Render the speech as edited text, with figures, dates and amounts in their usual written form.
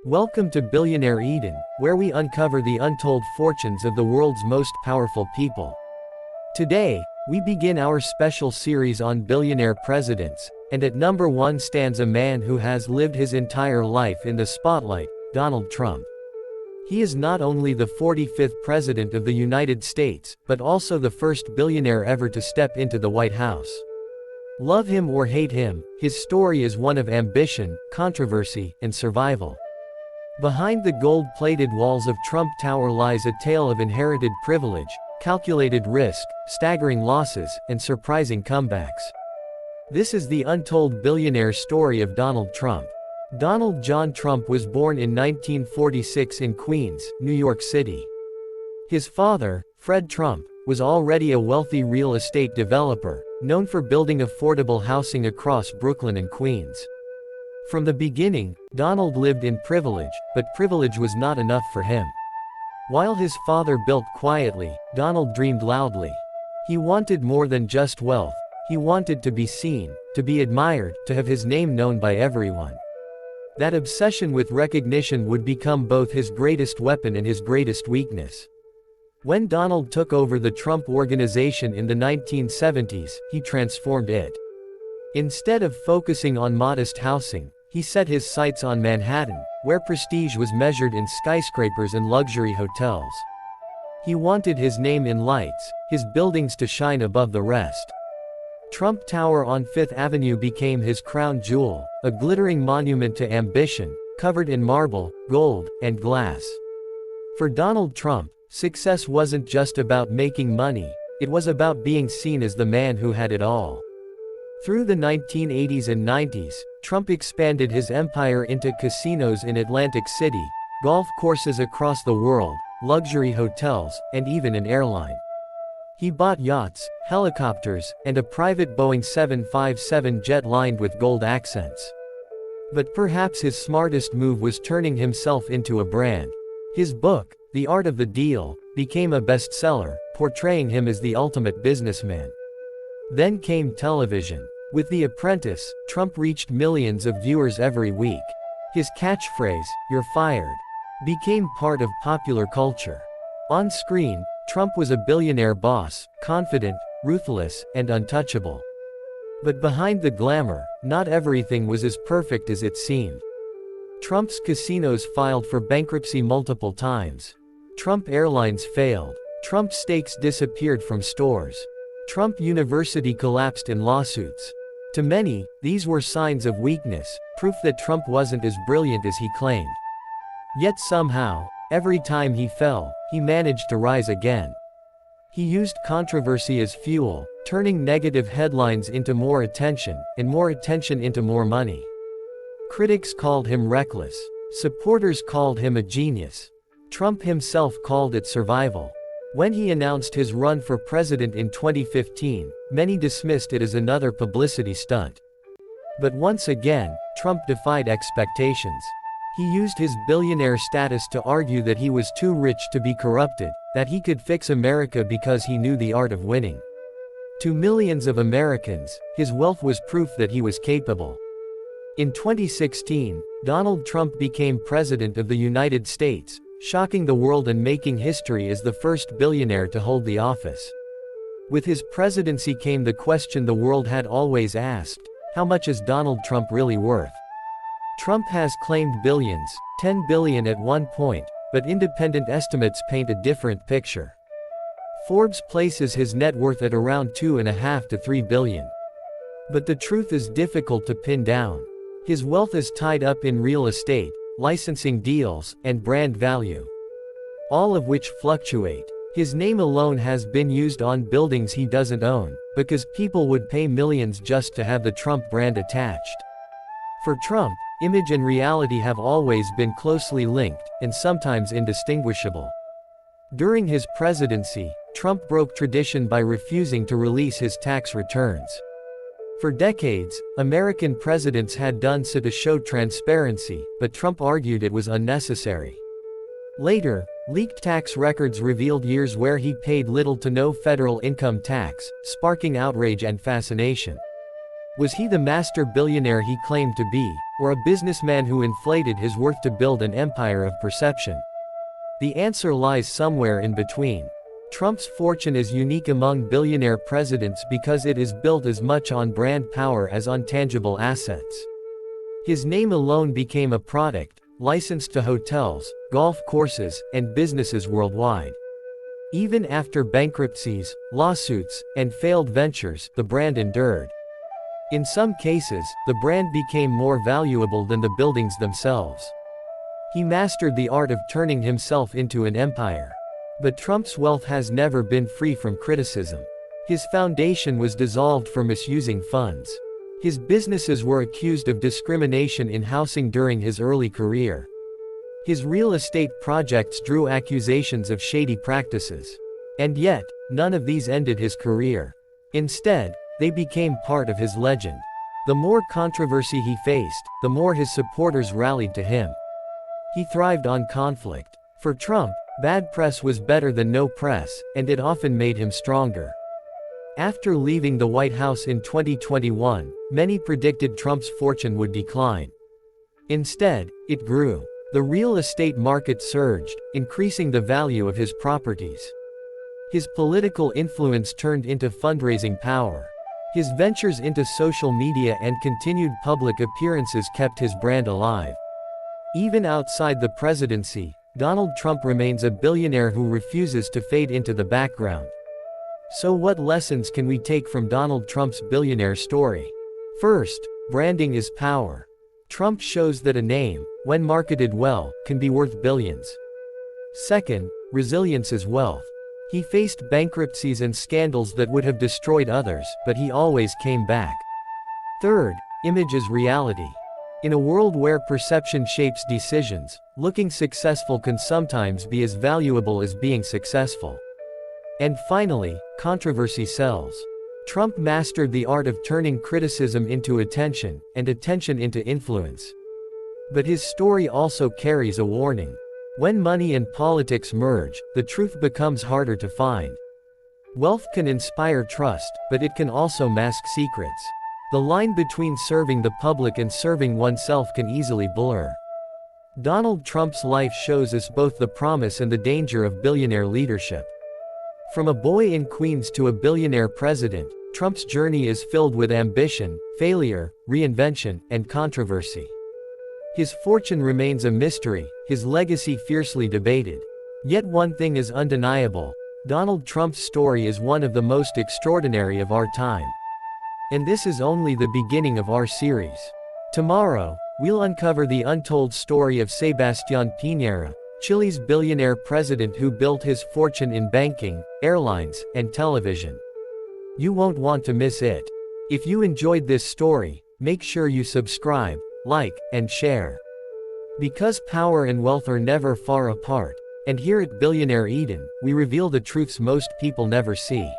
Welcome to Billionaire Eden, where we uncover the untold fortunes of the world's most powerful people. Today, we begin our special series on billionaire presidents, and at number 1 stands a man who has lived his entire life in the spotlight, Donald Trump. He is not only the 45th President of the United States, but also the first billionaire ever to step into the White House. Love him or hate him, his story is one of ambition, controversy, and survival. Behind the gold-plated walls of Trump Tower lies a tale of inherited privilege, calculated risk, staggering losses, and surprising comebacks. This is the untold billionaire story of Donald Trump. Donald John Trump was born in 1946 in Queens, New York City. His father, Fred Trump, was already a wealthy real estate developer, known for building affordable housing across Brooklyn and Queens. From the beginning, Donald lived in privilege, but privilege was not enough for him. While his father built quietly, Donald dreamed loudly. He wanted more than just wealth. He wanted to be seen, to be admired, to have his name known by everyone. That obsession with recognition would become both his greatest weapon and his greatest weakness. When Donald took over the Trump Organization in the 1970s, he transformed it. Instead of focusing on modest housing, he set his sights on Manhattan, where prestige was measured in skyscrapers and luxury hotels. He wanted his name in lights, his buildings to shine above the rest. Trump Tower on Fifth Avenue became his crown jewel, a glittering monument to ambition, covered in marble, gold, and glass. For Donald Trump, success wasn't just about making money, it was about being seen as the man who had it all. Through the 1980s and 90s, Trump expanded his empire into casinos in Atlantic City, golf courses across the world, luxury hotels, and even an airline. He bought yachts, helicopters, and a private Boeing 757 jet lined with gold accents. But perhaps his smartest move was turning himself into a brand. His book, The Art of the Deal, became a bestseller, portraying him as the ultimate businessman. Then came television. With The Apprentice, Trump reached millions of viewers every week. His catchphrase, "You're fired," became part of popular culture. On screen, Trump was a billionaire boss, confident, ruthless, and untouchable. But behind the glamour, not everything was as perfect as it seemed. Trump's casinos filed for bankruptcy multiple times. Trump Airlines failed. Trump steaks disappeared from stores. Trump University collapsed in lawsuits. To many, these were signs of weakness, proof that Trump wasn't as brilliant as he claimed. Yet somehow, every time he fell, he managed to rise again. He used controversy as fuel, turning negative headlines into more attention, and more attention into more money. Critics called him reckless. Supporters called him a genius. Trump himself called it survival. When he announced his run for president in 2015, many dismissed it as another publicity stunt. But once again, Trump defied expectations. He used his billionaire status to argue that he was too rich to be corrupted, that he could fix America because he knew the art of winning. To millions of Americans, his wealth was proof that he was capable. In 2016, Donald Trump became President of the United States, shocking the world and making history as the first billionaire to hold the office. With his presidency came the question the world had always asked: how much is Donald Trump really worth? Trump has claimed billions, 10 billion at one point, but independent estimates paint a different picture. Forbes places his net worth at around 2.5 to 3 billion. But the truth is difficult to pin down. His wealth is tied up in real estate, licensing deals, and brand value, all of which fluctuate. His name alone has been used on buildings he doesn't own, because people would pay millions just to have the Trump brand attached. For Trump, image and reality have always been closely linked, and sometimes indistinguishable. During his presidency, Trump broke tradition by refusing to release his tax returns. For decades, American presidents had done so to show transparency, but Trump argued it was unnecessary. Later, leaked tax records revealed years where he paid little to no federal income tax, sparking outrage and fascination. Was he the master billionaire he claimed to be, or a businessman who inflated his worth to build an empire of perception? The answer lies somewhere in between. Trump's fortune is unique among billionaire presidents because it is built as much on brand power as on tangible assets. His name alone became a product, licensed to hotels, golf courses, and businesses worldwide. Even after bankruptcies, lawsuits, and failed ventures, the brand endured. In some cases, the brand became more valuable than the buildings themselves. He mastered the art of turning himself into an empire. But Trump's wealth has never been free from criticism. His foundation was dissolved for misusing funds. His businesses were accused of discrimination in housing during his early career. His real estate projects drew accusations of shady practices. And yet, none of these ended his career. Instead, they became part of his legend. The more controversy he faced, the more his supporters rallied to him. He thrived on conflict. For Trump, bad press was better than no press, and it often made him stronger. After leaving the White House in 2021, many predicted Trump's fortune would decline. Instead, it grew. The real estate market surged, increasing the value of his properties. His political influence turned into fundraising power. His ventures into social media and continued public appearances kept his brand alive. Even outside the presidency, Donald Trump remains a billionaire who refuses to fade into the background. So what lessons can we take from Donald Trump's billionaire story? First, branding is power. Trump shows that a name, when marketed well, can be worth billions. Second, resilience is wealth. He faced bankruptcies and scandals that would have destroyed others, but he always came back. Third, image is reality. In a world where perception shapes decisions, looking successful can sometimes be as valuable as being successful. And finally, controversy sells. Trump mastered the art of turning criticism into attention, and attention into influence. But his story also carries a warning. When money and politics merge, the truth becomes harder to find. Wealth can inspire trust, but it can also mask secrets. The line between serving the public and serving oneself can easily blur. Donald Trump's life shows us both the promise and the danger of billionaire leadership. From a boy in Queens to a billionaire president, Trump's journey is filled with ambition, failure, reinvention, and controversy. His fortune remains a mystery, his legacy fiercely debated. Yet one thing is undeniable: Donald Trump's story is one of the most extraordinary of our time. And this is only the beginning of our series. Tomorrow, we'll uncover the untold story of Sebastián Piñera, Chile's billionaire president who built his fortune in banking, airlines, and television. You won't want to miss it. If you enjoyed this story, make sure you subscribe, like, and share. Because power and wealth are never far apart, and here at Billionaire Eden, we reveal the truths most people never see.